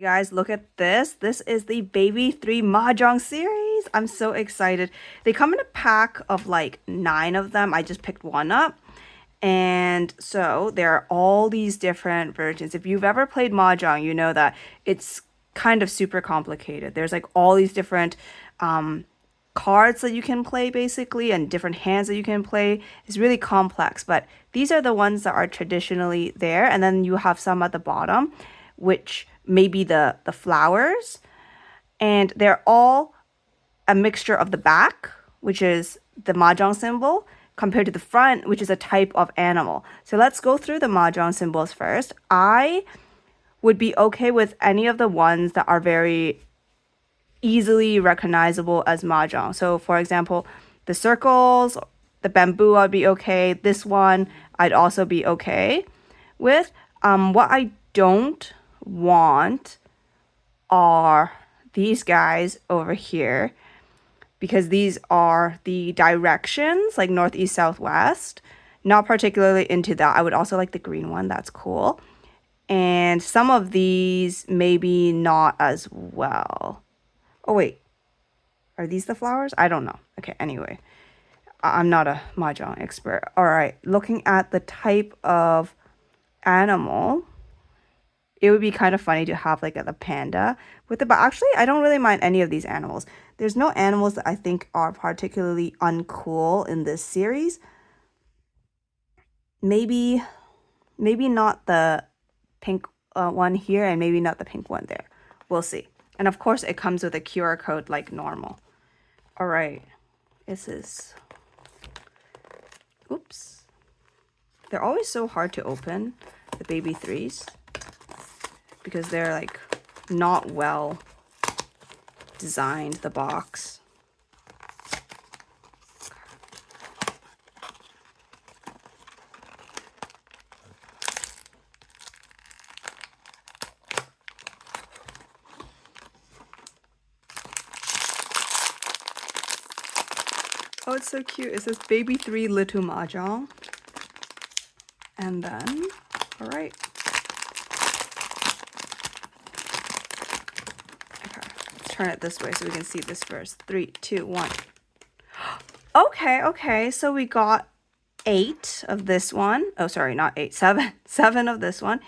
Guys, look at this. This is the Baby 3 Mahjong series. I'm so excited. They come in a pack of like 9 of them. I just picked one up. And so there are all these different versions. If you've ever played Mahjong, you know that it's kind of super complicated. There's like all these different cards that you can play basically and different hands that you can play. It's really complex, but these are the ones that are traditionally there. And then you have some at the bottom, which may be the flowers. And they're all a mixture of the back, which is the Mahjong symbol, compared to the front, which is a type of animal. So let's go through the Mahjong symbols first. I would be okay with any of the ones that are very easily recognizable as Mahjong. So for example, the circles, the bamboo, I'd be okay. This one, I'd also be okay with. What I don't want are these guys over here, because these are the directions, like north, east, south, west. Not particularly into that. I would also like the green one. That's cool. And some of these maybe not as well. Oh, wait. Are these the flowers? I don't know. Okay, anyway. I'm not a Mahjong expert. All right. Looking at the type of animal, it would be kind of funny to have like a panda with it, but actually I don't really mind any of these animals. There's no animals that I think are particularly uncool in this series. Maybe not the pink one here, and maybe not the pink one there. We'll see. And of course it comes with a QR code like normal. All right. This is, oops. They're always so hard to open, the Baby 3s. Because they're like not well designed, the box. Oh, it's so cute. It says Baby 3 Little Mahjong. And then, all right. Turn it this way so we can see this first. 3, 2, 1. Okay. So we got 8 of this one. Oh, sorry, not 8. 7. 7 of this one.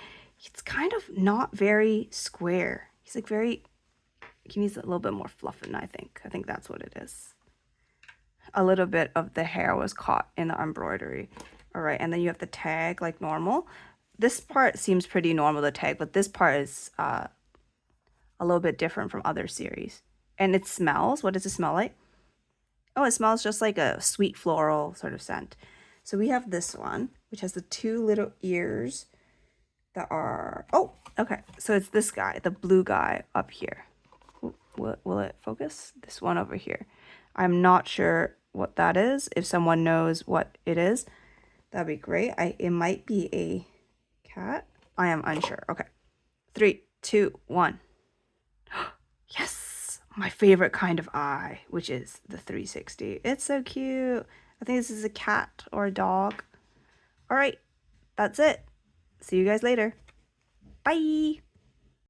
It's kind of not very square. He's like he needs a little bit more fluffing, I think. I think that's what it is. A little bit of the hair was caught in the embroidery. All right, and then you have the tag like normal. This part seems pretty normal, the tag, but this part is a little bit different from other series. And it smells. What does it smell like? Oh, it smells just like a sweet floral sort of scent. So we have this one, which has the 2 little ears that are, oh, okay. So it's this guy, the blue guy up here. Will it focus? This one over here. I'm not sure what that is. If someone knows what it is, that'd be great. It might be a cat. I am unsure. Okay. 3, 2, 1. Yes, my favorite kind of eye, which is the 360. It's so cute. I think this is a cat or a dog. All right, that's it. See you guys later. Bye.